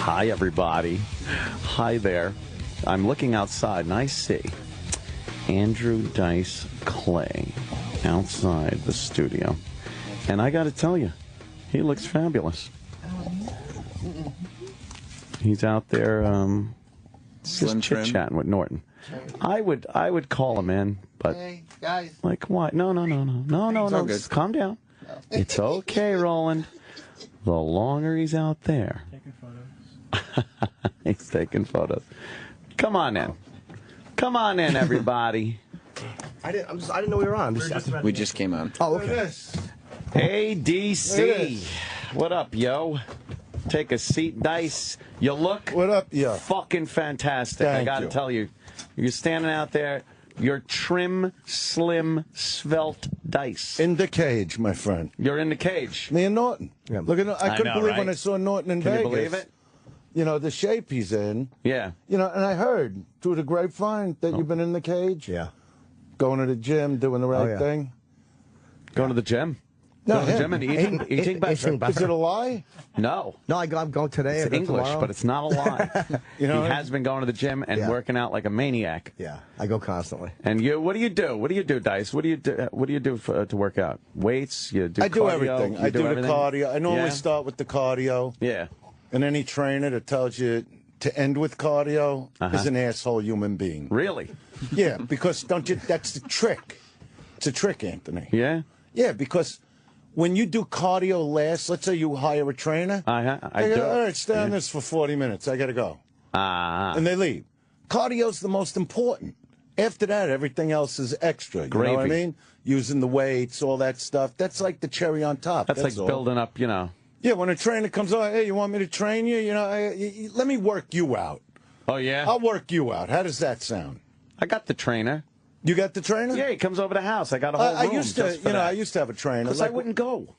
Hi, everybody. Hi there. I'm looking outside, and I see Andrew Dice Clay outside the studio. And I got to tell you, he looks fabulous. He's out there just chit-chatting with Norton. I would call him in, but hey, guys. Like what? No. Calm down. No. It's okay, Roland. The longer he's out there. Taking photos. He's taking photos. Come on in. Come on in, everybody. I didn't know we were on. We just came on. Oh, okay. ADC. What up, yo? Take a seat, Dice. You look What up, yo? fucking fantastic. Thank I got to you. tell you. You're standing out there. You're trim, slim, svelte Dice. In the cage, my friend. You're in the cage. Me and Norton. Yeah. Look at I couldn't know, believe right? when I saw Norton in Can Vegas. you believe it? You know, the shape he's in. Yeah. You know, and I heard through the grapevine that you've been in the cage. Yeah. Going to the gym, doing the right yeah. thing. Going to the gym? No, Going to the him. gym and eating better? Eating better. Is it a lie? No. No, I'm going today. It's I go English, tomorrow. but it's not a lie. You know, he has been going to the gym and Yeah. working out like a maniac. Yeah, I go constantly. And you, what do you do? What do you do, Dice? What do you do? What do you do to work out? Weights? You do? I do cardio? everything. You I do the everything? cardio. I normally Yeah? start with the cardio. Yeah. And any trainer that tells you to end with cardio is an asshole human being. Really? Yeah, because that's the trick. It's a trick, Anthony. Yeah. Yeah, because when you do cardio last, let's say you hire a trainer. I They do. go, all right, stay on this for 40 minutes. I got to go. And they leave. Cardio's the most important. After that, everything else is extra. You know what I Gravy. mean? Using the weights, all that stuff. That's like the cherry on top. That's like all. building up, you know. Yeah, when a trainer comes on, hey, you want me to train you? You know, let me work you out. Oh, yeah? I'll work you out. How does that sound? I got the trainer. You got the trainer? Yeah, he comes over to the house. I got a whole room I used to, just for that. I used to have a trainer. Because I wouldn't go.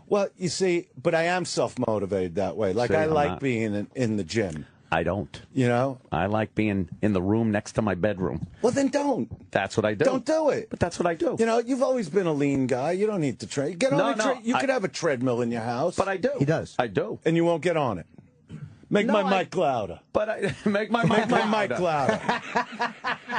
Well, you see, but I am self-motivated that way. Like, See, I I'm like not. being in the gym. I don't. You know? I like being in the room next to my bedroom. Well, then don't. That's what I do. Don't do it. But that's what I do. You know, you've always been a lean guy. You don't need to train. Get on You could have a treadmill in your house. But I do. He does. I do. And you won't get on it. Make my mic louder. But I make my mic louder.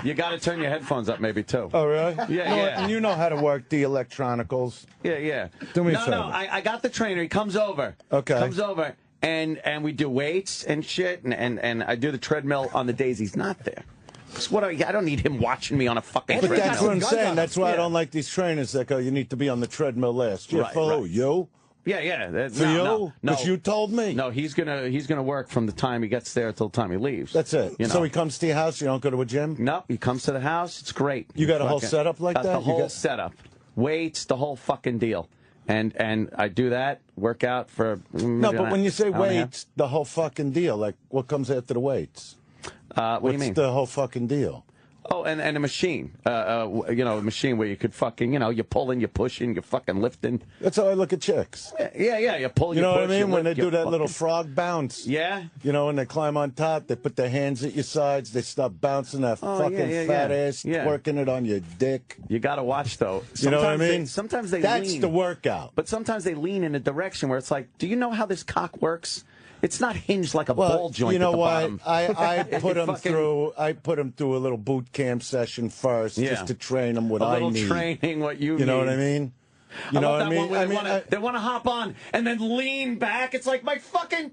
You got to turn your headphones up, maybe too. Oh, really? Yeah, yeah. And you know how to work the electronicals. Yeah. Do me a no, favor. No, I got the trainer. He comes over. Okay. Comes over, and we do weights and shit, and I do the treadmill on the days he's not there. So I don't need him watching me on a fucking But treadmill. that's what I'm saying. That's why I Yeah. don't like these trainers that go, you need to be on the treadmill last. Yeah, Right, for right. you? Yeah. For you? Because you told me. No, he's gonna work from the time he gets there till the time he leaves. That's it. You know? So he comes to your house, you don't go to a gym? No, he comes to the house. It's great. You got a whole setup like got that? The You whole got- setup, weights, the whole fucking deal, and I do that workout for. No, but when you say hour and a half. weights, the whole fucking deal, like what comes after the weights? What do you mean? What's the whole fucking deal? Oh, and a machine, a machine where you could fucking, you're pulling, you're pushing, you're fucking lifting. That's how I look at chicks. Yeah, you pull, You know what I push, mean? When they lift, do you that little fucking- frog bounce. Yeah. You know, when they climb on top, they put their hands at your sides, they start bouncing that Oh, fucking yeah, fat yeah. ass, Yeah. twerking it on your dick. You got to watch though. You know what I mean? Sometimes they That's lean. the workout. But sometimes they lean in a direction where it's like, do you know how this cock works? It's not hinged like a ball joint. you know at the what? bottom. I put them Fucking- through. I put them through a little boot camp session first, Yeah. just to train them what a I little need. training, what you need. You know what I mean? You know love what I that mean? one where they want to hop on and then lean back. It's like my fucking.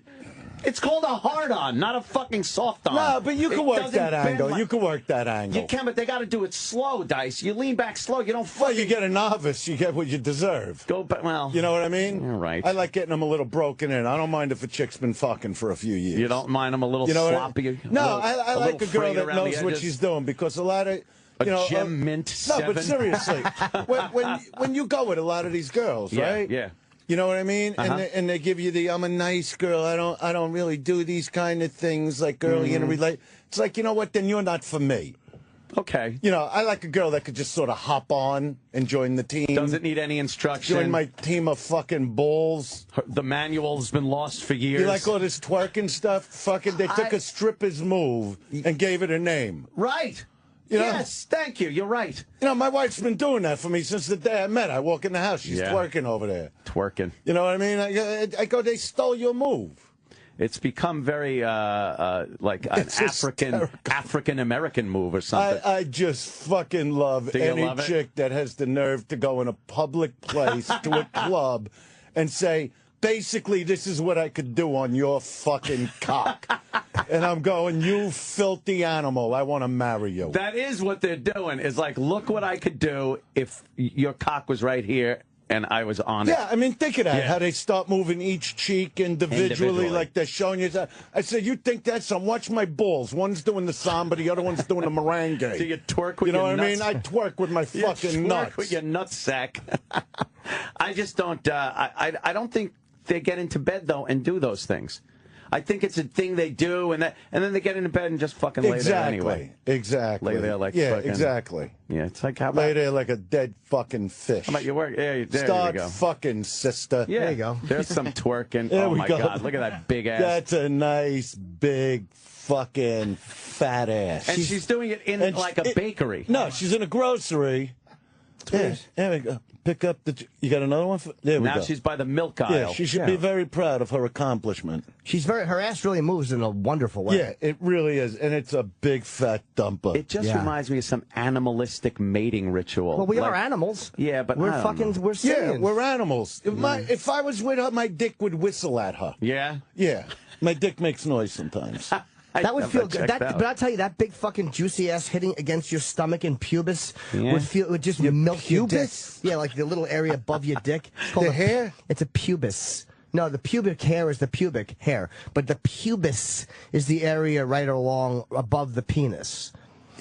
It's called a hard on, not a fucking soft on. No, but you can It work doesn't that bend angle. like- You can work that angle. You can, but they got to do it slow, Dice. You lean back slow. You don't Well, fucking you get a novice, you get what you deserve. go back. Well, You know what I mean? You're right. I like getting them a little broken in. I don't mind if a chick's been fucking for a few years. You don't mind them a little You know what I- sloppy. No, I like a girl frayed that around the knows what edges. she's doing because a lot of A you know gem mint No, 7. but seriously, when you go with a lot of these girls, Yeah, right? yeah. You know what I mean? Uh-huh. And they give you the I'm a nice girl. I don't really do these kind of things like girl. You know, relate. It's like, you know what? Then you're not for me. Okay. You know, I like a girl that could just sort of hop on and join the team. Doesn't need any instruction. Join my team of fucking bulls. The manual's been lost for years. You like all this twerking stuff? Fucking, they took a stripper's move and gave it a name. Right. You know? Yes, thank you. You're right. You know, my wife's been doing that for me since the day I met her. I walk in the house, she's Yeah. twerking over there. Twerking. You know what I mean? I go, they stole your move. It's become very like an African American move or something. I just fucking love any chick that has the nerve to go in a public place to a club and say, basically, this is what I could do on your fucking cock. And I'm going, you filthy animal, I want to marry you. That is what they're doing, is like, look what I could do if your cock was right here and I was on it. Yeah, I mean, think of that, how they start moving each cheek individually, like they're showing you that. I said, you think that's some? Watch my balls. One's doing the samba, the other one's doing the merengue. Do you twerk with your nuts? You know what I mean? I twerk with my fucking nuts. Twerk with your nutsack. I just don't, I don't think they get into bed, though, and do those things. I think it's a thing they do, and then they get into bed and just fucking lay there anyway. Exactly. Lay there like fucking, exactly. Yeah, it's like, how about... Lay there like a dead fucking fish. How about your work? Yeah, there Start you go. fucking, sister. Yeah, there you go. There's some twerking. Oh, my God. Look at that big ass. That's a nice, big, fucking fat ass. And she's doing it in like a bakery. No, she's in a grocery. Yeah, there we go. Pick up the... You got another one? There we go. Now she's by the milk aisle. Yeah, she should be very proud of her accomplishment. Her ass really moves in a wonderful way. Yeah, it really is. And it's a big fat dumper. It just reminds me of some animalistic mating ritual. Well, we are animals. Yeah, but we're simians. Yeah, we're animals. If I was with her, my dick would whistle at her. Yeah? Yeah. My dick makes noise sometimes. That would feel good. But I'll tell you, that big fucking juicy ass hitting against your stomach and pubis would just milk your dick. Yeah, like the little area above your dick. The hair? It's a pubis. No, the pubic hair is the pubic hair, but the pubis is the area right along above the penis.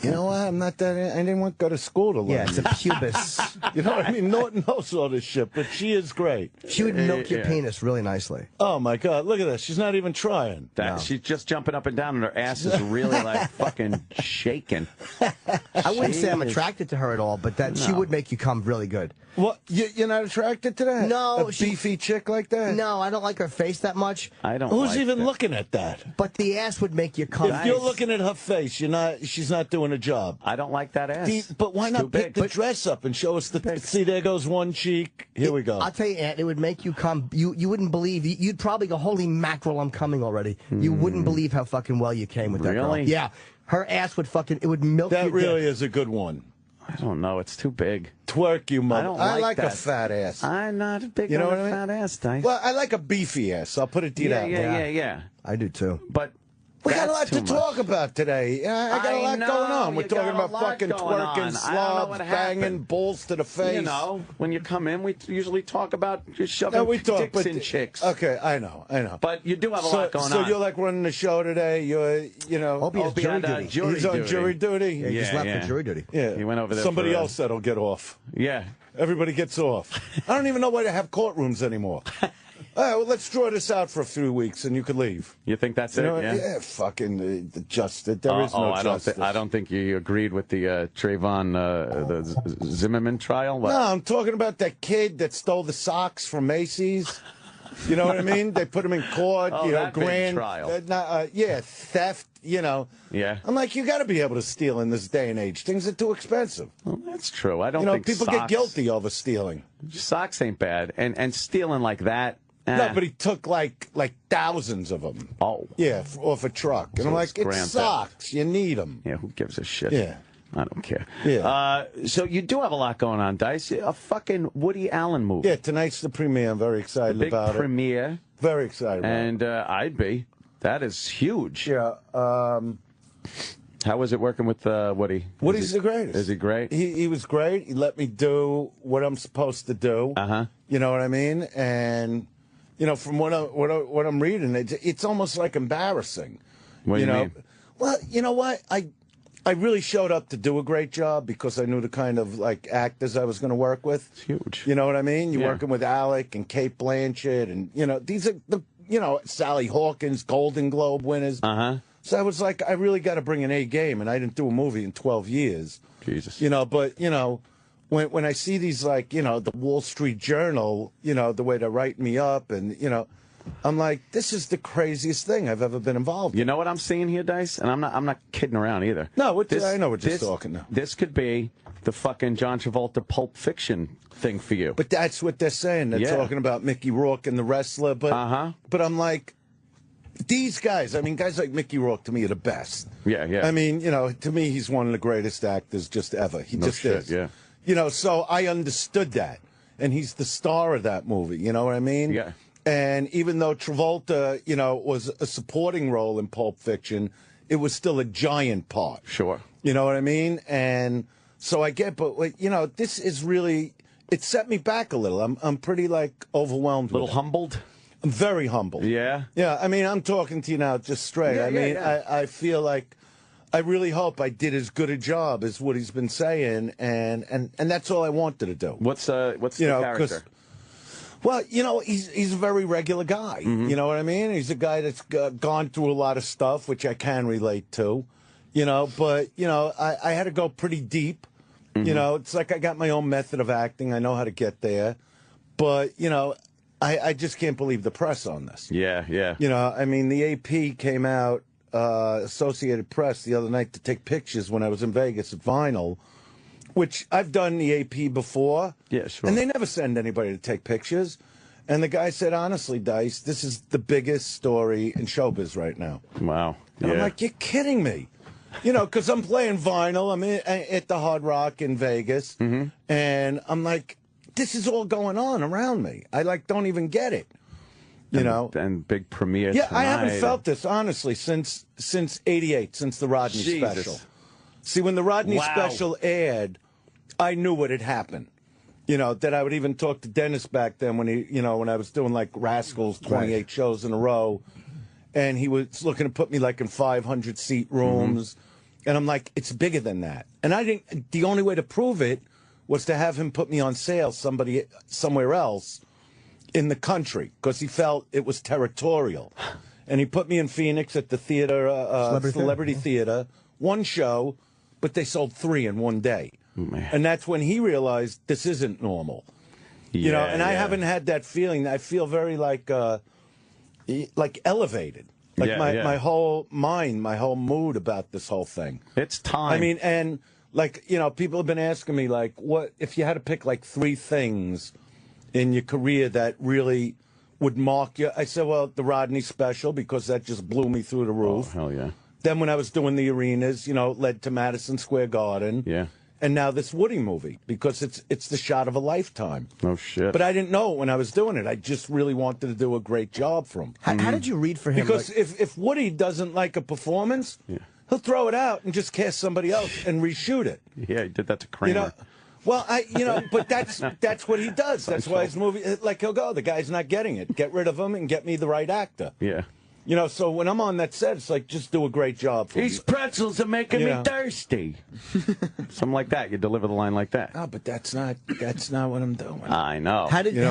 You know what? I'm not that... I didn't want to go to school to learn. Yeah, it's a pubis. You know what I mean? Norton knows all this shit, but she is great. She would milk your penis really nicely. Oh, my God. Look at this. She's not even trying. She's just jumping up and down, and her ass is really, like, fucking shaking. I wouldn't say I'm attracted to her at all, but she would make you come really good. What? You're not attracted to that? No. A beefy chick like that? No, I don't like her face that much. I don't Who's even looking at that? But the ass would make you come. If you're looking at her face, she's not doing a job. I don't like that ass. But why not pick the dress up and show us the... See, there goes one cheek. Here we go. I'll tell you, Aunt, it would make you come. You wouldn't believe. You'd probably go, holy mackerel, I'm coming already. You wouldn't believe how fucking well you came with that girl. Really? Yeah. Her ass would fucking... It would milk your That really dick. is a good one. I don't know. It's too big. Twerk, you mother. I like that. a fat ass. I'm not a big fat ass, Dice. Well, I like a beefy ass. I'll put it to you that way. Yeah. I do, too. But... We got a lot to talk about today. I got a lot going on. We're talking about fucking twerking, slobs, banging, balls to the face. You know, when you come in, we usually talk about just shoving dicks in chicks. Okay, I know. But you do have a lot going on. So you're like running the show today. Opie has jury duty. He's on jury duty. Yeah, he just left for jury duty. Yeah, he went over there. Somebody else that'll get off. Yeah, everybody gets off. I don't even know why they have courtrooms anymore. All right, well, let's draw this out for a few weeks, and you could leave. You think that's it? Yeah, fucking the justice. There is no justice. I don't think you agreed with the Trayvon the Zimmerman trial. What? No, I'm talking about that kid that stole the socks from Macy's. You know what I mean? They put him in court. That grand big trial. Theft. Yeah. I'm like, you got to be able to steal in this day and age. Things are too expensive. Well, that's true. I don't think people get guilty over stealing. Socks ain't bad, and stealing like that. No, but he took like thousands of them. Oh. Yeah, off a truck. And I'm like, it's socks. You need them. Yeah, who gives a shit? Yeah. I don't care. Yeah. So you do have a lot going on, Dice. A fucking Woody Allen movie. Yeah, tonight's the premiere. I'm very excited about it. Big premiere. Very excited about it. And I'd be. That is huge. Yeah. How was it working with Woody? Woody's the greatest. Is he great? He was great. He let me do what I'm supposed to do. Uh-huh. You know what I mean? And... from what I'm reading, it's almost like embarrassing. What do you mean? Well, you know what? I really showed up to do a great job because I knew the kind of like actors I was going to work with. It's huge. You know what I mean? You're working with Alec and Kate Blanchett, and these are the Sally Hawkins, Golden Globe winners. Uh-huh. So I was like, I really got to bring an A game, and I didn't do a movie in 12 years. Jesus. But when I see these, like, the Wall Street Journal, the way they're writing me up, and, I'm like, this is the craziest thing I've ever been involved in. You know what I'm seeing here, Dice? And I'm not kidding around either. No, I know what you're talking now. This could be the fucking John Travolta Pulp Fiction thing for you. But that's what they're saying. They're talking about Mickey Rourke and the wrestler. But I'm like, these guys, I mean, guys like Mickey Rourke to me are the best. Yeah, yeah. I mean, you know, to me, he's one of the greatest actors just ever. He No just shit, is. yeah. You know, so I understood that. And he's the star of that movie, you know what I mean? Yeah. And even though Travolta, you know, was a supporting role in Pulp Fiction, it was still a giant part. Sure. You know what I mean? And so I get, but, you know, this is really, it set me back a little. I'm pretty, like, overwhelmed with it. A little humbled? I'm very humbled. Yeah? Yeah, I mean, I'm talking to you now just straight. Yeah, I mean, yeah. I feel like I really hope I did as good a job as what he's been saying, and that's all I wanted to do. What's the character? Well, you know, he's a very regular guy. Mm-hmm. You know what I mean? He's a guy that's gone through a lot of stuff, which I can relate to. You know, but, you know, I had to go pretty deep. Mm-hmm. You know, it's like I got my own method of acting. I know how to get there. But, you know, I just can't believe the press on this. Yeah, yeah. You know, I mean, the AP came out, Associated Press, the other night to take pictures when I was in Vegas at Vinyl, which I've done the AP before. Yeah, sure. And they never send anybody to take pictures. And the guy said, honestly, Dice, this is the biggest story in showbiz right now. Wow. And I'm like, you're kidding me. You know, because I'm playing Vinyl. I'm at the Hard Rock in Vegas. Mm-hmm. And I'm like, this is all going on around me. I, like, don't even get it. You know? And big premiere Yeah, tonight. I haven't felt this, honestly, since '88, since the Rodney special. See, when the Rodney special aired, I knew what had happened. You know, that I would even talk to Dennis back then when when I was doing, like, Rascals, 28 shows in a row. And he was looking to put me, like, in 500-seat rooms. Mm-hmm. And I'm like, it's bigger than that. And the only way to prove it was to have him put me on sale somewhere else in the country, because he felt it was territorial. And he put me in Phoenix at the theater, Celebrity Theater, one show, but they sold 3 in one day. Man. And that's when he realized this isn't normal. You know, and I haven't had that feeling. I feel very like elevated. Like my whole mind, my whole mood about this whole thing. It's time. I mean, and like, you know, people have been asking me, like, what if you had to pick like 3 things in your career that really would mark you? I said, well, the Rodney special, because that just blew me through the roof. Oh, hell yeah. Then when I was doing the arenas, you know, led to Madison Square Garden. Yeah. And now this Woody movie, because it's the shot of a lifetime. Oh, shit. But I didn't know it when I was doing it. I just really wanted to do a great job for him. How did you read for him? Because if Woody doesn't like a performance, he'll throw it out and just cast somebody else and reshoot it. Yeah, he did that to Kramer. You know, well, but that's what he does. That's why his movie, like, he'll go, the guy's not getting it. Get rid of him and get me the right actor. Yeah. You know, so when I'm on that set, it's like, just do a great job for These pretzels are making me thirsty. Something like that. You deliver the line like that. Oh, but that's not what I'm doing. I know. How did you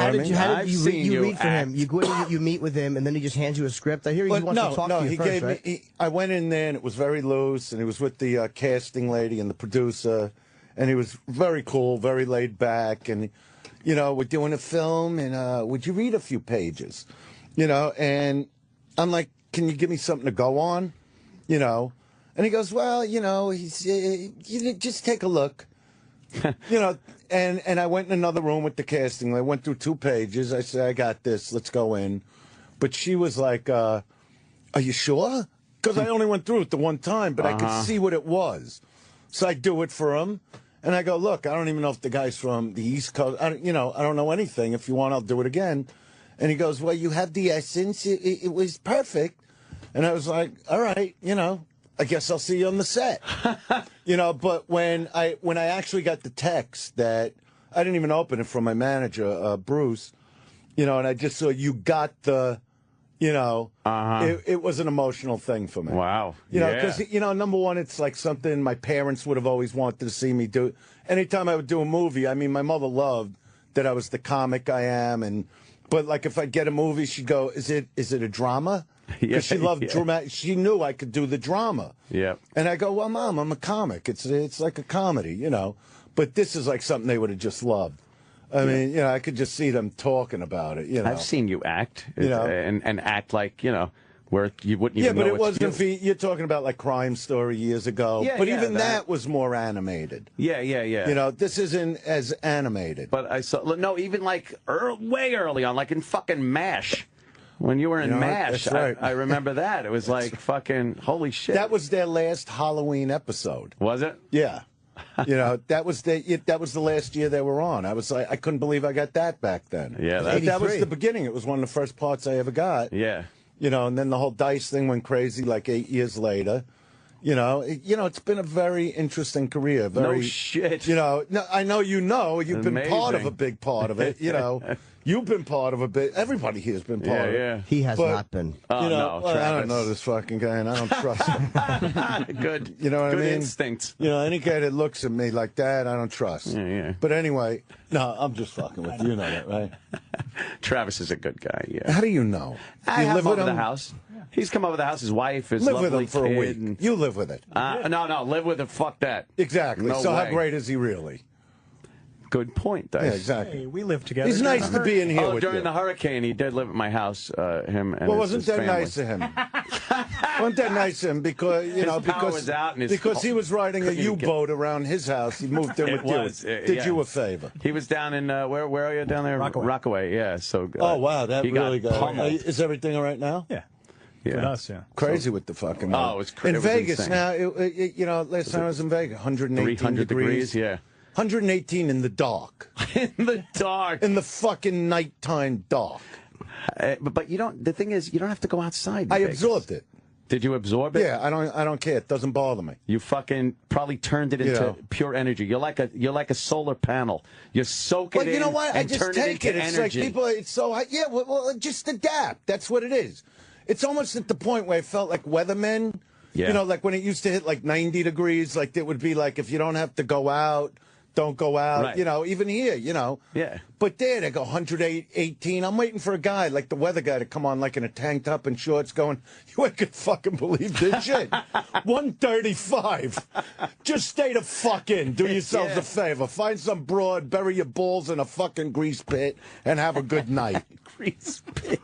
read for act. him? You go in, you meet with him, and then he just hands you a script. I hear he wants to talk to you first, right? I went in there, and it was very loose, and he was with the casting lady and the producer, and he was very cool, very laid back, and, you know, we're doing a film, and would you read a few pages? You know, and I'm like, can you give me something to go on? You know? And he goes, well, you know, you just take a look. You know, and I went in another room with the casting. I went through 2 pages. I said, I got this. Let's go in. But she was like, are you sure? Because I only went through it the one time, but I could see what it was. So I do it for him. And I go, look, I don't even know if the guy's from the East Coast. I don't know anything. If you want, I'll do it again. And he goes, well, you have the essence. It was perfect. And I was like, all right, you know, I guess I'll see you on the set. You know, but when I actually got the text that I didn't even open it from my manager, Bruce, you know, and I just saw you got the, you know, it was an emotional thing for me. Wow. You know, because, you know, number one, it's like something my parents would have always wanted to see me do. Anytime I would do a movie, I mean, my mother loved that I was the comic I am, but like if I get a movie, she'd go, "Is it a drama?" Because she loved drama. She knew I could do the drama. Yeah. And I go, "Well, Mom, I'm a comic. It's like a comedy, you know." But this is like something they would have just loved. I mean, you know, I could just see them talking about it. You know, I've seen you act, you know, and act like, you know, where you wouldn't even know. Yeah, but it wasn't. You're talking about like Crime Story years ago. Yeah, but even that was more animated. Yeah. You know, this isn't as animated. But I saw even like way early on, like in fucking MASH, When you were in MASH, that's right. I remember that. It was like fucking holy shit. That was their last Halloween episode. Was it? Yeah. That was the last year they were on. I was like, I couldn't believe I got that back then. Yeah, that was the beginning. It was one of the first parts I ever got. Yeah. And then the whole Dice thing went crazy like 8 years later. It's been a very interesting career. No shit. I know you've been part of a big part of it. You've been part of a bit. Everybody here has been part of it. Yeah. He has not been. Oh, no, I don't know this fucking guy, and I don't trust him. Good. You know what I mean? Good instinct. Any guy that looks at me like that, I don't trust. Yeah. But anyway, no, I'm just fucking with you. You know that, right? Travis is a good guy. Yeah. How do you know? I you have live him with over him? the house. He's come over the house. His wife, his Live lovely with him for a kid, week. and- You live with it. No, live with him. Fuck that. Exactly. No so way. how great is he really? Good point, Dice. Yeah, exactly. Hey, we live together. He's nice to be in here with during you. the hurricane, he did live at my house. Him and Wasn't his that family. nice of him? Wasn't that nice of him? Because power was out and his because he was riding a couldn't get- U-boat around his house. He moved in with was, you. Did you a favor? He was down in where are you down there? Rockaway. Yeah. So. Oh wow, that he really got got. pummeled. Is everything all right now? Yeah. Yeah. With us, yeah. Crazy with the fucking. Oh, it was in it was Vegas insane. now. Last time I was in Vegas, 118 300 degrees. Yeah. 118 in the dark. In the dark. In the fucking nighttime dark. But you don't. The thing is, you don't have to go outside. in I Vegas. absorbed it. Did you absorb it? Yeah, I don't care. It doesn't bother me. You fucking probably turned it into pure energy. You're like a solar panel. You soak it in. Well, you know what? I and just turn take it. it. Into It's energy. like people. It's so high. Yeah. Well, just adapt. That's what it is. It's almost at the point where I felt like weathermen. Yeah. Like when it used to hit like 90 degrees, like it would be like if you don't have to go out, don't go out. Right. Even here, Yeah. But there they go 118. I'm waiting for a guy like the weather guy to come on like in a tank top and shorts going, you ain't gonna fucking believe this shit. 135. Just stay the fuck in. Do yourselves a favor. Find some broad, bury your balls in a fucking grease pit, and have a good night. Grease pit.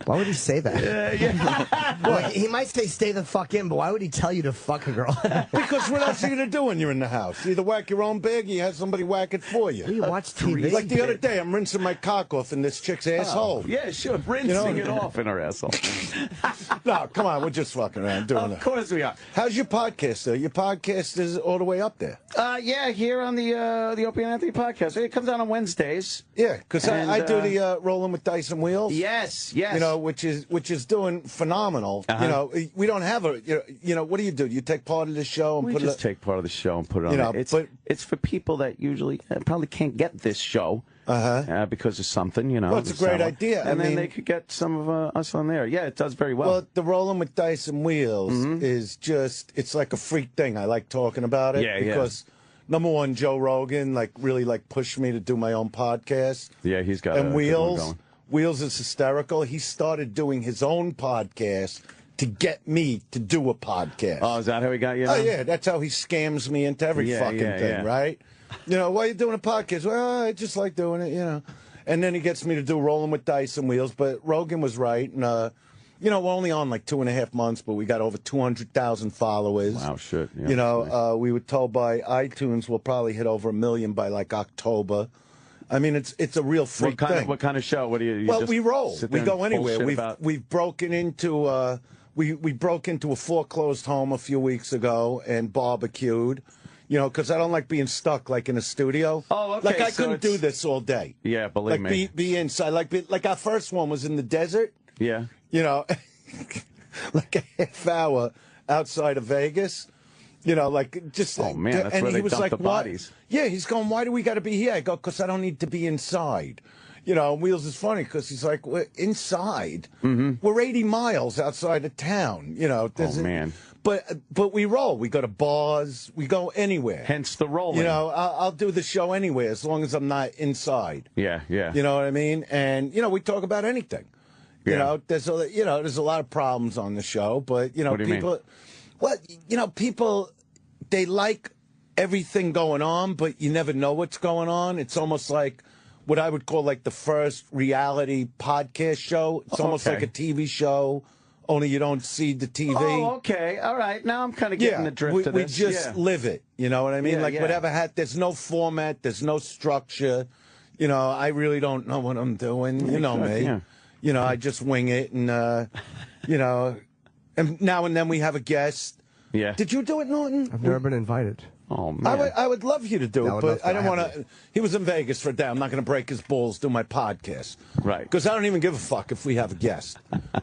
Why would he say that? Well, he might say stay the fuck in, but why would he tell you to fuck a girl? Because what else are you going to do when you're in the house? You either whack your own bag or you have somebody whack it for you. You watch TV. Like the other day, I'm rinsing my cock off in this chick's asshole. Yeah, sure. Rinsing it off in her asshole. No, come on. We're just fucking around doing Of that. course we are. How's your podcast, though? Your podcast is all the way up there. Yeah, here on the Opie and Anthony podcast. It comes out on Wednesdays. Yeah, because I do And, the Rolling with Dice and Wheels. Yes. Which is doing phenomenal. We don't have a. What do? You take part of the show and We put just it. take part of the show and put it on. It's for people that usually probably can't get this show because of something, Well, it's a great idea. And then they could get some of us on there. Yeah, it does very well. Well, the Rolling with Dice and Wheels is it's like a freak thing. I like talking about it because number one, Joe Rogan really pushed me to do my own podcast. Yeah, he's got and a good one Wheels. going. Wheels is hysterical. He started doing his own podcast to get me to do a podcast. Oh, is that how he got you? Oh, yeah, that's how he scams me into every fucking thing, right? Why are you doing a podcast? Well, I just like doing it, And then he gets me to do Rolling with Dice and Wheels. But Rogan was right. And, we're only on 2.5 months, but we got over 200,000 followers. Wow, shit. Yeah, nice. We were told by iTunes we'll probably hit over 1 million by October. I mean, it's a real freak thing. What kind of show? What do you well, just we roll. sit We there go and anywhere. bullshit We've broken into we broke into a foreclosed home a few weeks ago and barbecued. Because I don't like being stuck in a studio. Oh, okay. I couldn't do this all day. Yeah, believe me. Be inside. Like our first one was in the desert. Yeah. Like a half hour outside of Vegas. Just. Oh man, that's and where he they was dump like, the bodies. Yeah, he's going, why do we got to be here? I go, because I don't need to be inside. And Wheels is funny because he's like, we're inside. We're 80 miles outside of town. Oh, man. But we roll. We go to bars. We go anywhere. Hence the rolling. I'll do the show anywhere as long as I'm not inside. Yeah. You know what I mean? And, we talk about anything. There's a lot of problems on the show, but, What do you mean? people, well, people, they like everything going on, but you never know what's going on. It's almost like what I would call the first reality podcast show. It's almost like a TV show, only you don't see the TV. Oh, okay. All right. Now I'm kind of getting the drift of we this. just live it. You know what I mean? Yeah, whatever there's no format, there's no structure. I really don't know what I'm doing. You know me. Yeah. you know, I just wing it, and you know, and now and then we have a guest. Yeah. Did you do it, Norton? I've never been invited. Oh, man. I would love you to do it, but I don't want to. to. He was in Vegas for a day. I'm not going to break his balls doing my podcast. Right. Because I don't even give a fuck if we have a guest.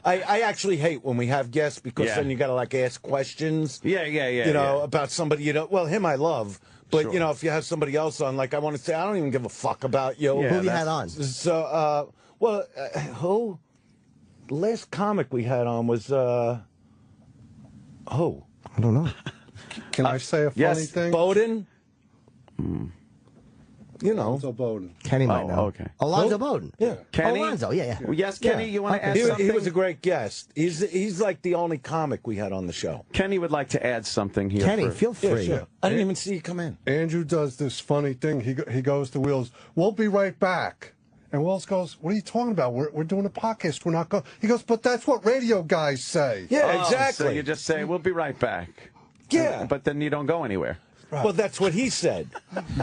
I actually hate when we have guests because then you got to, like, ask questions. Yeah. You know, about somebody you don't. Well, him I love. But, you know, if you have somebody else on, like, I want to say, I don't even give a fuck about you. Yeah, Who have you had on? So, who? The last comic we had on was, who? I don't know. Can I say a funny thing? Bowden. You know. Alonzo Bowden. Kenny might know. Okay. Alonzo Bowden. Yeah. Kenny? Alonzo, yeah. Well, yes, Kenny, you want to add He something? was a great guest. He's like the only comic we had on the show. Kenny would like to add something here. Kenny, feel free. Yeah, sure. I didn't even see you come in. Andrew does this funny thing. He goes to Wills, "We'll be right back." And Wills goes, "What are you talking about? We're doing a podcast. We're not going." He goes, "But that's what radio guys say." Yeah, exactly. So you just say, we'll be right back. Yeah. But then you don't go anywhere. Right. Well, that's what he said.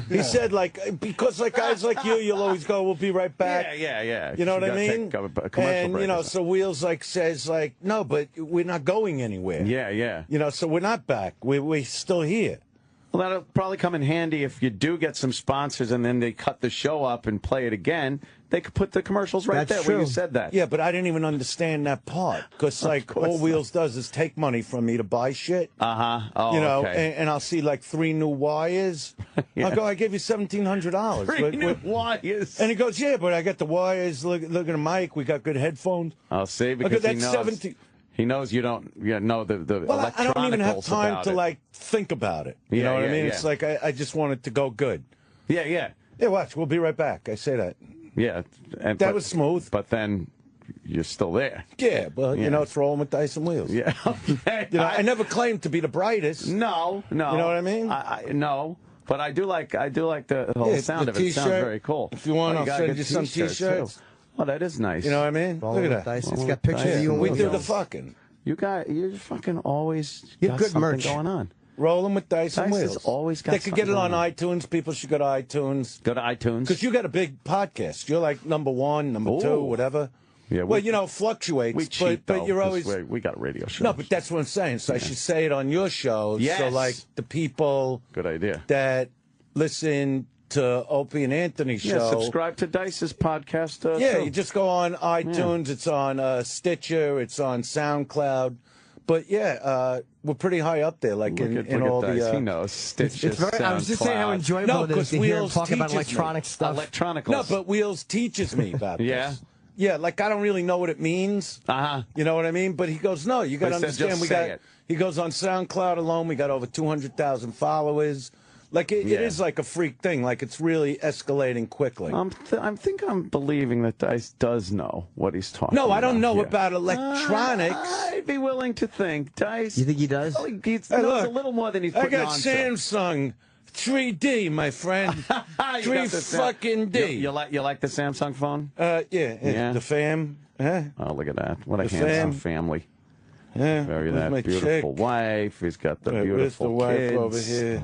He said, like, because like guys like you'll always go, we'll be right back. Yeah. You know what I mean? Take a commercial and, break you know, or so Wheels, like, says, like, no, but we're not going anywhere. Yeah. You know, so we're not back. We're still here. Well, that'll probably come in handy if you do get some sponsors and then they cut the show up and play it again. They could put the commercials right That's there where you true. said that. Yeah, but I didn't even understand that part. Because, like, all Wheels does is take money from me to buy shit. Uh-huh. Oh, You know, okay. and I'll see, like, 3 new wires. Yeah. I'll go, I gave you $1,700. 3 new wires. And he goes, yeah, but I got the wires. Look at the mic. We got good headphones. I'll see, Look because at he that knows. 17. He knows you don't know the Well, I don't even have electronicals time about to, it. like, think about it. You Yeah, know what I yeah, mean? yeah. It's like I just want it to go good. Yeah. Yeah, watch. We'll be right back. I say that. Yeah. That was smooth. But then you're still there. Yeah, but, you know, it's rolling with dice and wheels. Yeah. You know, I never claimed to be the brightest. No. You know what I mean? No. But I do like the whole sound of it. It sounds very cool. If you want, Oh, I'll got send good you some t-shirts, T-shirts. too. Oh, that is nice. You know what I mean? Look at that. It's got pictures of you and We Will do the Jones. fucking. You're fucking always You got have good something merch. going on. Rolling with dice and Dice wheels. has always got They could get it something on on. iTunes. People should go to iTunes. Go to iTunes. Because you got a big podcast. You're like number 1, number 2, Ooh. whatever. Yeah, well, you know, it fluctuates. We cheat, but though, you're 'cause always. we got radio shows. No, but that's what I'm saying. So I should say it on your show. Yes. So, like, the people Good idea. that listen to Opie and Anthony's show. Yeah, subscribe to Dice's podcast. Yeah, too. you just go on iTunes. It's on Stitcher. It's on SoundCloud. But yeah, we're pretty high up there, like in all Dice. He the. knows. Stitcher, I was just saying how SoundCloud. enjoyable No, it is 'cause to hear him Wheels talk about teaches me. electronic stuff. Electronicals. No, but Wheels teaches me about Yeah? this. Yeah, like I don't really know what it means. Uh-huh. You know what I mean? But he goes, no, you got to But he said, understand. just We say got. it. He goes on SoundCloud alone. We got over 200,000 followers. Like it is like a freak thing. Like it's really escalating quickly. I'm believing that Dice does know what he's talking about. No, I don't know here. about electronics. I'd be willing to think Dice. You think he does? He knows Hey, look, a little more than he's I putting got on. Samsung 3D, my friend. You got 3 the fucking D. You like the Samsung phone? Yeah. The fam. Huh? Oh, look at that! What a The handsome fam. family. Yeah. Very Where's that my beautiful chick? wife. He's got the Where's beautiful the wife kids. over here?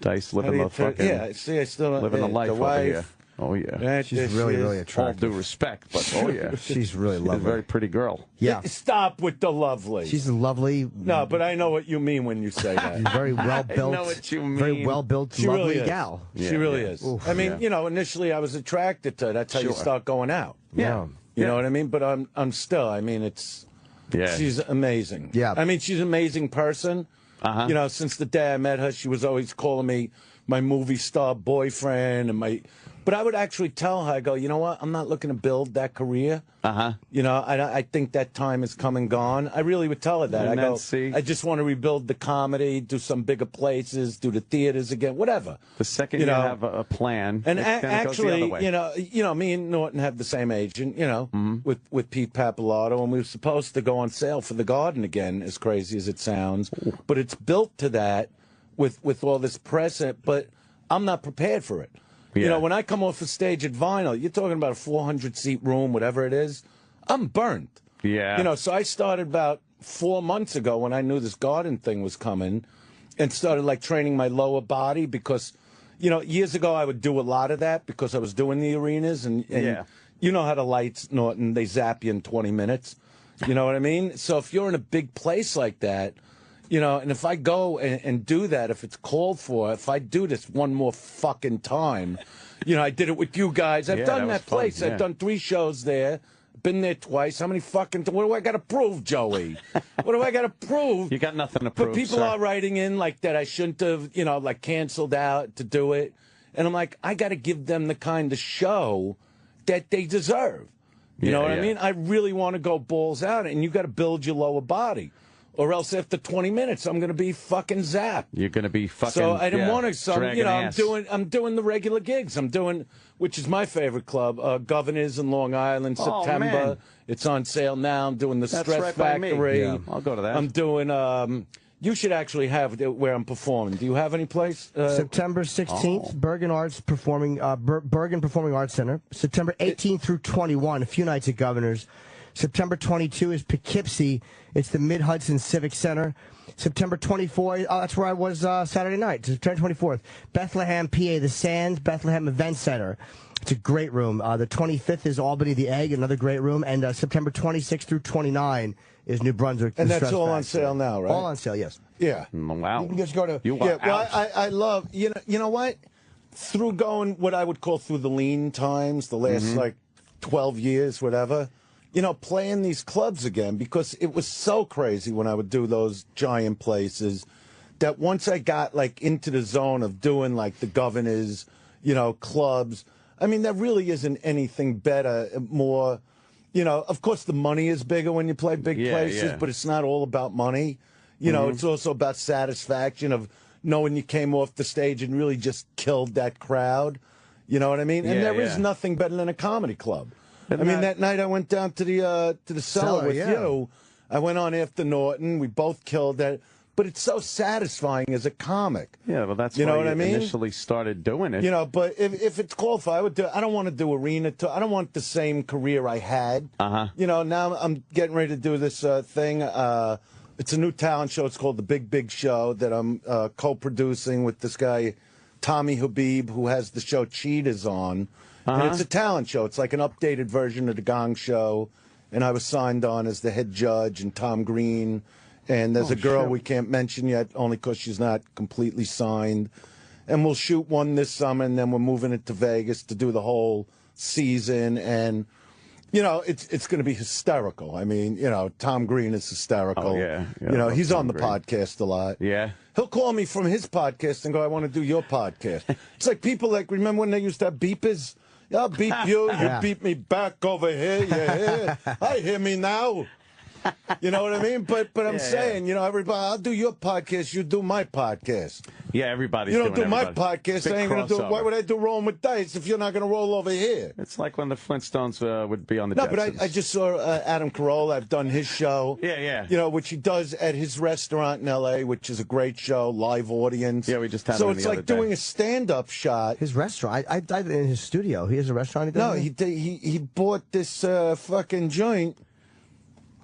Dice How living do you the fucking yeah, see, I still living the life the over wife. here. Oh yeah. Right, She's there really, she is. really All attractive. due respect, but oh yeah, She's really she's a lovely. very pretty girl. Yeah. Stop with the lovely. She's lovely. No, but I know what you mean when you say that. Very well built. know what you Very mean. well built, She lovely really is. gal. She really is. Oof. I mean, Yeah. you know, initially I was attracted to her. That's how you Sure. start going out. Yeah. You know what I mean? But I'm still. I mean, it's. Yeah. She's amazing. Yeah. I mean, she's an amazing person. Uh-huh. You know, since the day I met her, she was always calling me my movie star boyfriend and my. But I would actually tell her, I go, you know what? I'm not looking to build that career. Uh-huh. You know, I think that time is come and gone. I really would tell her that. And I then go, see- I just want to rebuild the comedy, do some bigger places, do the theaters again, whatever. The second you, know, have a plan, and it kinda goes the actually, other way. you know, me and Norton have the same agent, you know, with Pete Pappalardo, and we were supposed to go on sale for the Garden again, as crazy as it sounds, but it's built to that with all this press, but I'm not prepared for it. You Yeah. know, when I come off the stage at Vinyl, you're talking about a 400-seat room, whatever it is, I'm burnt. Yeah. You know, so I started about 4 months ago when I knew this garden thing was coming and started like training my lower body because, you know, years ago I would do a lot of that because I was doing the arenas and Yeah. you know how the lights, Norton, they zap you in 20 minutes. You know what I mean? So if you're in a big place like that, you know, and if I go and do that, if it's called for, if I do this one more fucking time, you know, I did it with you guys. I've done that place. I've done 3 shows there. Been there twice. How many fucking... What do I got to prove, Joey? What do I got to prove? You got nothing to prove, But people are writing in like that I shouldn't have, you know, like canceled out to do it. And I'm like, I got to give them the kind of show that they deserve. You know what I mean? I really want to go balls out, and you got to build your lower body. Or else after 20 minutes, I'm going to be fucking zapped. You're going to be fucking. So I didn't want to. You know, ass. I'm doing the regular gigs. I'm doing, which is my favorite club, Governors in Long Island, September. Man. It's on sale now. I'm doing the That's Stress right by me. Factory. Yeah, I'll go to that. I'm doing. You should actually have where I'm performing. Do you have any place? September 16th, Bergen Performing Arts Center. September 18th through 21, a few nights at Governors. September 22 is Poughkeepsie. It's the Mid-Hudson Civic Center. September 24th, that's where I was Saturday night. September 24th, Bethlehem, PA, the Sands Bethlehem Event Center. It's a great room. The 25th is Albany, the Egg, another great room. And September 26th through 29 is New Brunswick. And that's all on sale now, right? All on sale, yes. Yeah. Wow. You can just go to... Well, I love, you know what? Through going what I would call through the lean times, the last, like, 12 years, whatever, you know, playing these clubs again, because it was so crazy when I would do those giant places that once I got, like, into the zone of doing, like, the Governors, you know, clubs, I mean, there really isn't anything better, more, you know, of course the money is bigger when you play big places, but it's not all about money. You know, it's also about satisfaction of knowing you came off the stage and really just killed that crowd. You know what I mean? And there is nothing better than a comedy club. I mean, that night I went down to the cellar with you. I went on after Norton. We both killed that. But it's so satisfying as a comic. Yeah, well, that's you know why what I mean? Initially started doing it. You know, but if it's qualified, I would do. I don't want to do arena. I don't want the same career I had. You know, now I'm getting ready to do this thing. It's a new talent show. It's called The Big Big Show that I'm co-producing with this guy, Tommy Habib, who has the show Cheetahs on. And it's a talent show. It's like an updated version of The Gong Show. And I was signed on as the head judge, and Tom Green. And there's a girl we can't mention yet, only because she's not completely signed. And we'll shoot one this summer, and then we're moving it to Vegas to do the whole season. And, you know, it's going to be hysterical. I mean, you know, Tom Green is hysterical. Oh, yeah. You know, he's Tom on the Green. podcast a lot. Yeah. He'll call me from his podcast and go, I want to do your podcast. It's like people like, remember when they used to have beepers? I'll beep you, you beep me back over here, you hear? I hear me now. You know what I mean? But I'm saying, you know, everybody, I'll do your podcast, you do my podcast. Yeah, everybody's You don't doing do my everybody. podcast, Big I ain't going to do it. crossover. Why would I do Rolling with Dice if you're not going to roll over here? It's like when the Flintstones would be on the No, Jetsons. but I just saw Adam Carolla. I've done his show. Yeah. You know, which he does at his restaurant in L.A., which is a great show, live audience. Yeah, we just had So him it's the like other day. doing a stand-up shot. His restaurant. I died in his studio. He has a restaurant. No, he bought this fucking joint.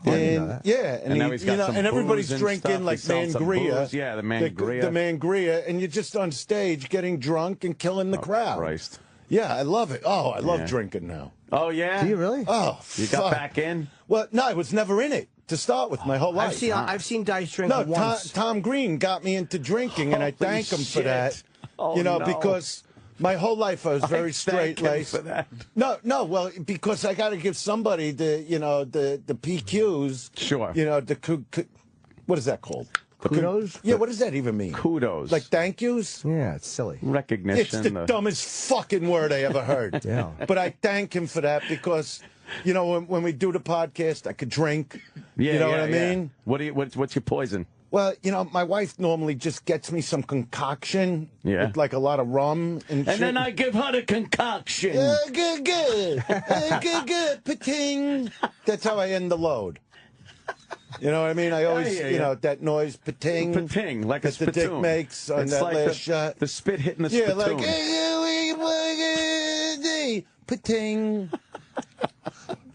I didn't know that. Yeah, And now he's got some and everybody's booze and drinking stuff. He like sells some Mangria. booze. Yeah, the Mangria. The Mangria, and you're just on stage getting drunk and killing the crowd. Christ. Yeah, I love it. Oh, I love drinking now. Oh, yeah? Do you really? Oh, You got back in? Well, no, I was never in it to start with my whole life. I've seen Dice drink No, once. Tom Green got me into drinking, and I Holy thank him for shit. that. Oh, you know, no. because my whole life I was very thank him straight-laced. for that. No, well, because I got to give somebody the PQs. Sure. You know, what is that called? Kudos? Yeah, what does that even mean? Kudos. Like thank yous? Yeah, it's silly. Recognition. It's the dumbest fucking word I ever heard. Yeah. But I thank him for that because, you know, when we do the podcast, I could drink. Yeah, you know what I mean? What's your poison? Well, you know, my wife normally just gets me some concoction with like a lot of rum and shit. And then I give her the concoction. Good. Good. Pating. That's how I end the load. You know what I mean? I always, you know, that noise, pating. Pating, like a that the dick spittoon. makes on It's that like last shot. The spit hitting the Yeah, spittoon. like, pating.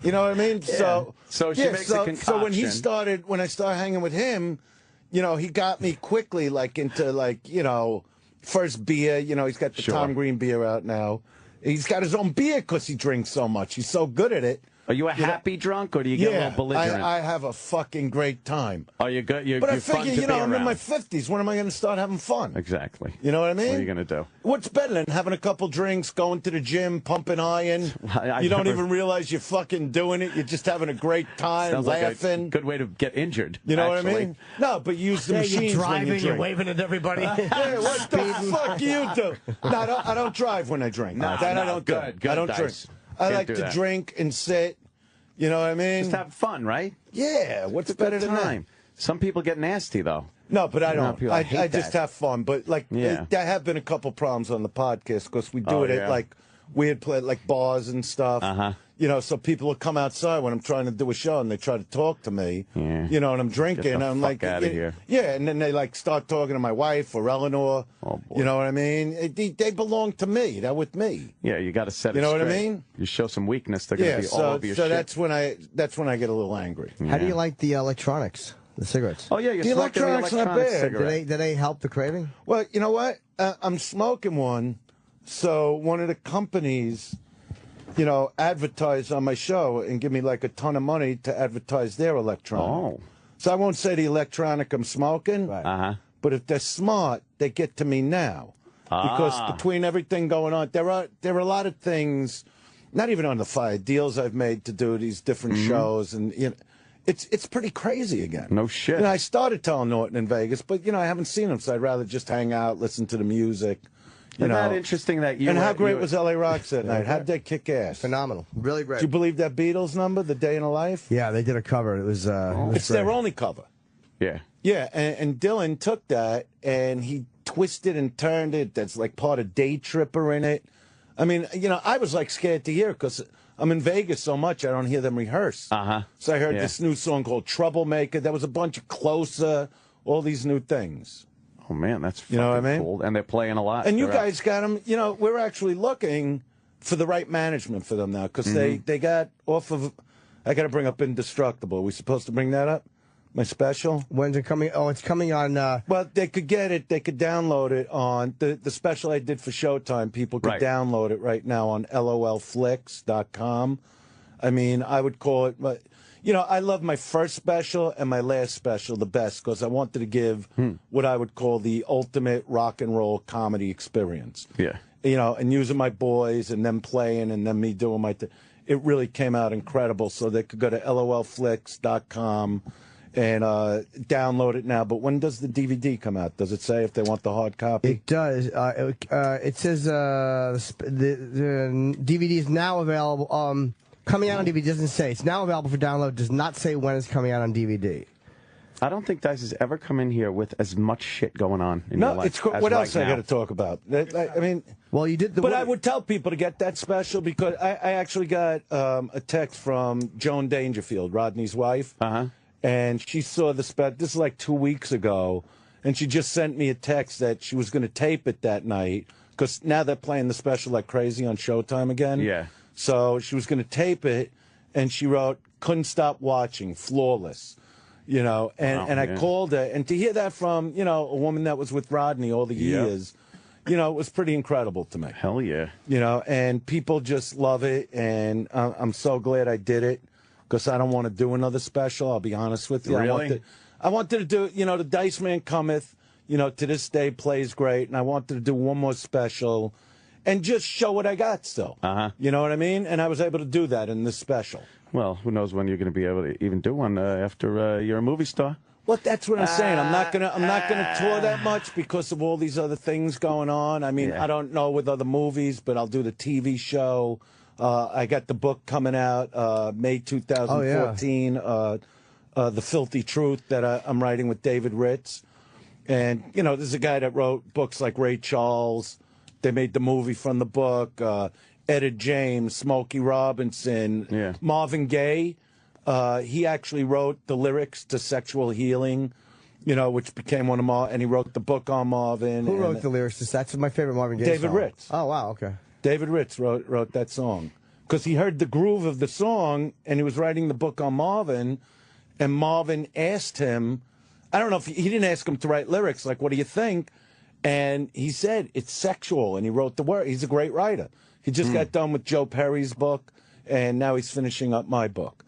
You know what I mean? Yeah. So she makes a So when concoction. when I started hanging with him, you know, he got me quickly, like, into, like, you know, first beer. You know, he's got the Sure. Tom Green beer out now. He's got his own beer because he drinks so much. He's so good at it. Are you a happy drunk, or do you get a little belligerent? I have a fucking great time. Are you good? But I figure, I'm in my 50s. When am I going to start having fun? Exactly. You know what I mean? What are you going to do? What's better than having a couple drinks, going to the gym, pumping iron? You don't even realize you're fucking doing it. You're just having a great time, Sounds laughing. Like a good way to get injured. You know what I mean? No, but use the machines you're driving, when you drink. you're waving at everybody. Yeah, what the fuck you do? No, I don't drive when I drink. No, I don't do. Good, I don't drink. I like to drink and sit. You know what I mean? Just have fun, right? Yeah. What's better than that? Some people get nasty, though. No, but I don't. I hate just have fun. But, there have been a couple problems on the podcast because we do it at, like, weird like bars and stuff. Uh-huh. You know, so people will come outside when I'm trying to do a show and they try to talk to me. Yeah. You know, and I'm drinking. Get And the I'm fuck like, out of here. Yeah, and then they, like, start talking to my wife or Eleanor. Oh, boy. You know what I mean? They belong to me. They're with me. Yeah, you got to set it You know straight. what I mean? You show some weakness, they're going to be all over your so shit. that's when I get a little angry. How do you like the electronics, the cigarettes? Oh, yeah, you're The selecting the electronics not electronic bad. cigarette. Do they help the craving? Well, you know what? I'm smoking one, so one of the companies, advertise on my show and give me like a ton of money to advertise their electronic. Oh. So I won't say the electronic I'm smoking, Uh-huh. but if they're smart, they get to me now. Because between everything going on, there are a lot of things, not even on the fire, deals I've made to do these different shows, and it's pretty crazy again. No shit. I started telling Norton in Vegas, but I haven't seen him, so I'd rather just hang out, listen to the music. Isn't that interesting that you And were, how great was LA Rocks that night? How'd they kick ass? Phenomenal. Really great. Did you believe that Beatles number, The Day in a Life? Yeah, they did a cover. It was. It's their only cover. Yeah. Yeah, and Dylan took that and he twisted and turned it. That's like part of Day Tripper in it. I mean, I was like scared to hear because I'm in Vegas so much I don't hear them rehearse. Uh-huh. So I heard this new song called Troublemaker. There was a bunch of Closer, all these new things. Oh, man, that's fucking know what I mean? cool. And they're playing a lot. And you guys got them, we're actually looking for the right management for them now because they got off of, I got to bring up Indestructible. Are we supposed to bring that up? My special? When's it coming? Oh, it's coming on. Well, they could get it. They could download it on the special I did for Showtime. People could download it right now on lolflix.com. I mean, I would call it, I love my first special and my last special the best because I wanted to give what I would call the ultimate rock and roll comedy experience. Yeah. And using my boys and them playing and then me doing my thing. It really came out incredible. So they could go to lolflix.com and download it now. But when does the DVD come out? Does it say if they want the hard copy? It does. It says the DVD is now available. Coming out on DVD doesn't say. It's now available for download. Does not say when it's coming out on DVD. I don't think Dice has ever come in here with as much shit going on in your life. It's what else I got to talk about? I mean, well, you did the. But I would tell people to get that special because I actually got a text from Joan Dangerfield, Rodney's wife, and she saw the special. This is like 2 weeks ago, and she just sent me a text that she was going to tape it that night because now they're playing the special like crazy on Showtime again. Yeah. So she was going to tape it, and she wrote, "Couldn't stop watching, flawless." And I called her, and to hear that from, a woman that was with Rodney all the years, it was pretty incredible to me. Hell yeah. And people just love it, and I'm so glad I did it, because I don't want to do another special, I'll be honest with you. Really? I wanted to do, the Dice Man Cometh, to this day plays great, and I wanted to do one more special, and just show what I got still. You know what I mean? And I was able to do that in this special. Well, who knows when you're going to be able to even do one after you're a movie star? Well, that's what I'm saying. I'm not gonna tour that much because of all these other things going on. I mean, I don't know with other movies, but I'll do the TV show. I got the book coming out May 2014. The Filthy Truth that I'm writing with David Ritz, and there's a guy that wrote books like Ray Charles. They made the movie from the book. Etta James, Smokey Robinson, Marvin Gaye. He actually wrote the lyrics to Sexual Healing, which became one of and he wrote the book on Marvin. Who wrote the lyrics? That's my favorite Marvin Gaye David song. Ritz. Oh, wow, okay. David Ritz wrote that song because he heard the groove of the song, and he was writing the book on Marvin, and Marvin asked him, I don't know if he didn't ask him to write lyrics, like, what do you think? And he said, it's sexual, and he wrote the word. He's a great writer. He just got done with Joe Perry's book, and now he's finishing up my book.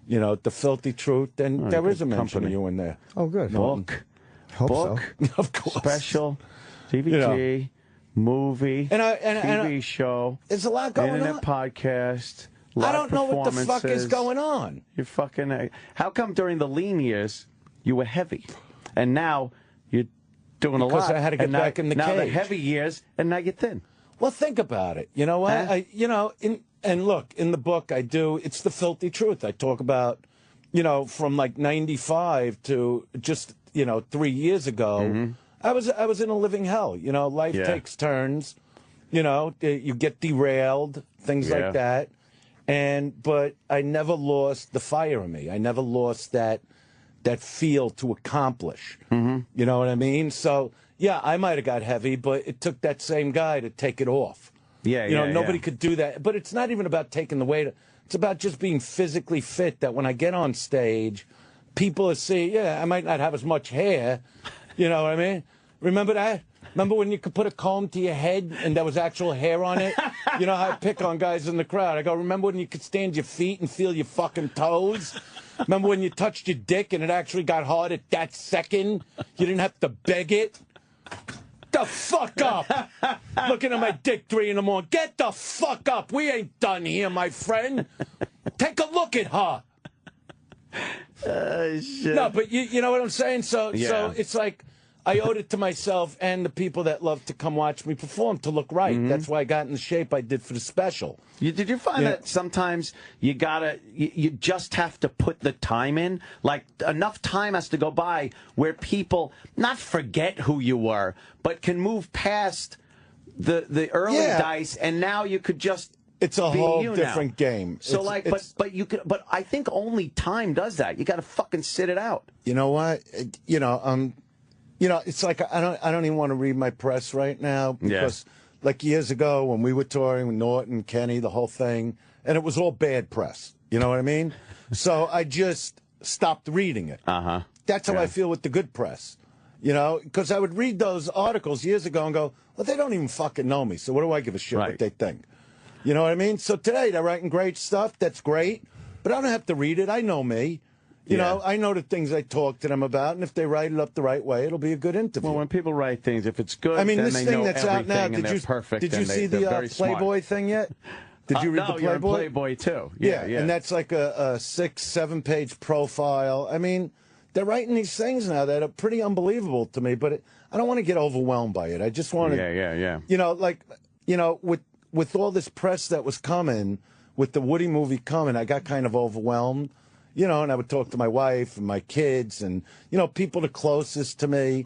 You know, The Filthy Truth, and there is a mention of you in there. Oh, good. Book. Hope Book. so. Of course. Special. DVD. Movie. TV show. There's a lot going on. Internet podcast. I don't know what the fuck is going on. You're fucking... How come during the lean years you were heavy? And now you're doing a lot. Because I had to get back in the now cage. the heavy years, and now you're thin. Well, think about it. You know what? Huh? And look, in the book I do, it's the filthy truth. I talk about, from like 95 to just, 3 years ago, I was in a living hell. Life takes turns. You get derailed, things like that. But I never lost the fire in me. I never lost that feel to accomplish. You know what I mean? So, yeah, I might have got heavy, but it took that same guy to take it off. Nobody could do that. But it's not even about taking the weight. It's about just being physically fit, that when I get on stage, people are seeing, I might not have as much hair. You know what I mean? Remember that? Remember when you could put a comb to your head and there was actual hair on it? You know how I pick on guys in the crowd. I go, remember when you could stand your feet and feel your fucking toes? Remember when you touched your dick and it actually got hard at that second? You didn't have to beg it? The fuck up! Looking at my dick 3 in the morning. Get the fuck up! We ain't done here, my friend. Take a look at her. Shit. No, but you know what I'm saying? So it's like I owed it to myself and the people that love to come watch me perform to look right. That's why I got in the shape I did for the special. Did you find that sometimes you just have to put the time in? Like, enough time has to go by where people not forget who you were, but can move past the early dice, and now you could just it's a whole different game. So but I think only time does that. You got to fucking sit it out. You know what? It's like I don't even want to read my press right now because like years ago when we were touring with Norton, Kenny, the whole thing, and it was all bad press. You know what I mean? So I just stopped reading it. That's how I feel with the good press. Because I would read those articles years ago and go, well, they don't even fucking know me, so what do I give a shit what they think? You know what I mean? So today they're writing great stuff. That's great. But I don't have to read it. I know me. You know, I know the things I talk to them about, and if they write it up the right way, it'll be a good interview. Well, when people write things, if it's good, I mean, then this they thing know that's out now. everything, Did you see the Playboy thing yet? Did you read the Playboy? You're in Playboy too. Yeah, and that's like a 6-7 page profile. I mean, they're writing these things now that are pretty unbelievable to me. But I don't want to get overwhelmed by it. I just want to, with all this press that was coming, with the Woody movie coming, I got kind of overwhelmed. And I would talk to my wife and my kids and, people the closest to me.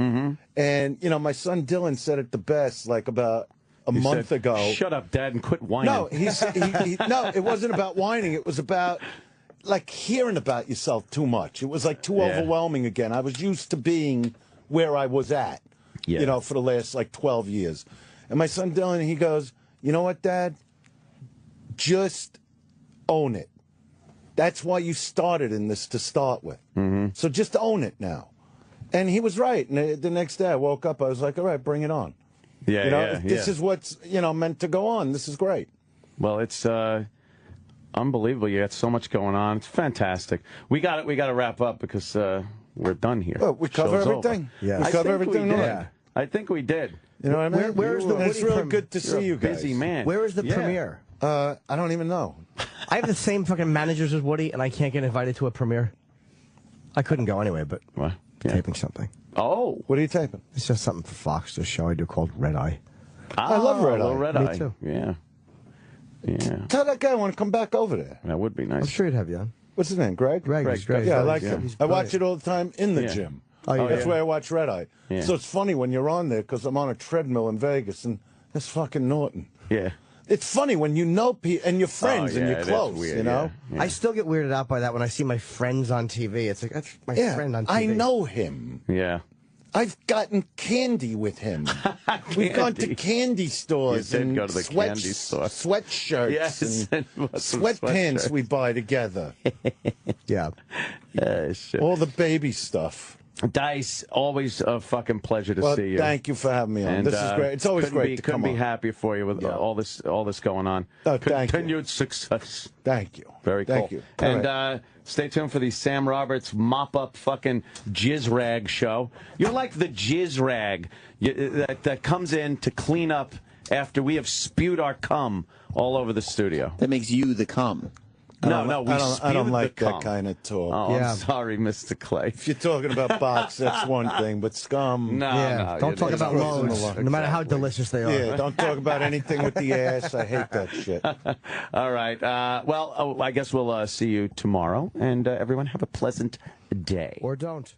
And, my son Dylan said it the best, like about a month ago. Shut up, Dad, and quit whining. No, no, it wasn't about whining. It was about, like, hearing about yourself too much. It was, like, too overwhelming again. I was used to being where I was at, for the last, 12 years. And my son Dylan, he goes, you know what, Dad? Just own it. That's why you started in this to start with. So just own it now. And he was right. And the next day I woke up, I was like, all right, bring it on. If this is what's, meant to go on, this is great. Well, it's unbelievable. You got so much going on. It's fantastic. We got to wrap up because we're done here. Well, we cover everything. Yeah. We cover everything. I think we did. You know what I mean? Where's the It's really good to see you guys. Busy man. Where is the premiere? I don't even know. I have the same fucking managers as Woody, and I can't get invited to a premiere. I couldn't go anyway, but taping something. Oh. What are you taping? It's just something for Fox, the show I do called Red Eye. I love Red Eye. Red Eye. Me too. Yeah. Tell that guy I want to come back over there. That would be nice. I'm sure you'd have you on. What's his name, Greg? Greg is great. Yeah, I like him. I watch it all the time in the gym. That's why I watch Red Eye. Yeah. So it's funny when you're on there because I'm on a treadmill in Vegas and that's fucking Norton. Yeah. It's funny when you know people and you're friends and you're close, weird, you know? Yeah. I still get weirded out by that when I see my friends on TV. It's like, that's my friend on TV. I know him. Yeah. I've gotten candy with him. We've gone to candy stores You did and go to the candy store. sweatshirts and sweatpants we buy together. Yeah. Shit. All the baby stuff. Dice, always a fucking pleasure to see you. Thank you for having me on. And, this is great. It's always great to come on. Couldn't be happier for you with all this going on. Continued success. Thank you. Very cool. Thank you. And stay tuned for the Sam Roberts mop-up fucking jizz rag show. You're like the jizz rag that comes in to clean up after we have spewed our cum all over the studio. That makes you the cum. I don't like that kind of talk. Oh, yeah. I'm sorry, Mr. Clay. If you're talking about box, that's one thing, but scum... No, don't talk about loads, no matter how delicious they are. Yeah, don't talk about anything with the ass. I hate that shit. All right. I guess we'll see you tomorrow, and everyone have a pleasant day. Or don't.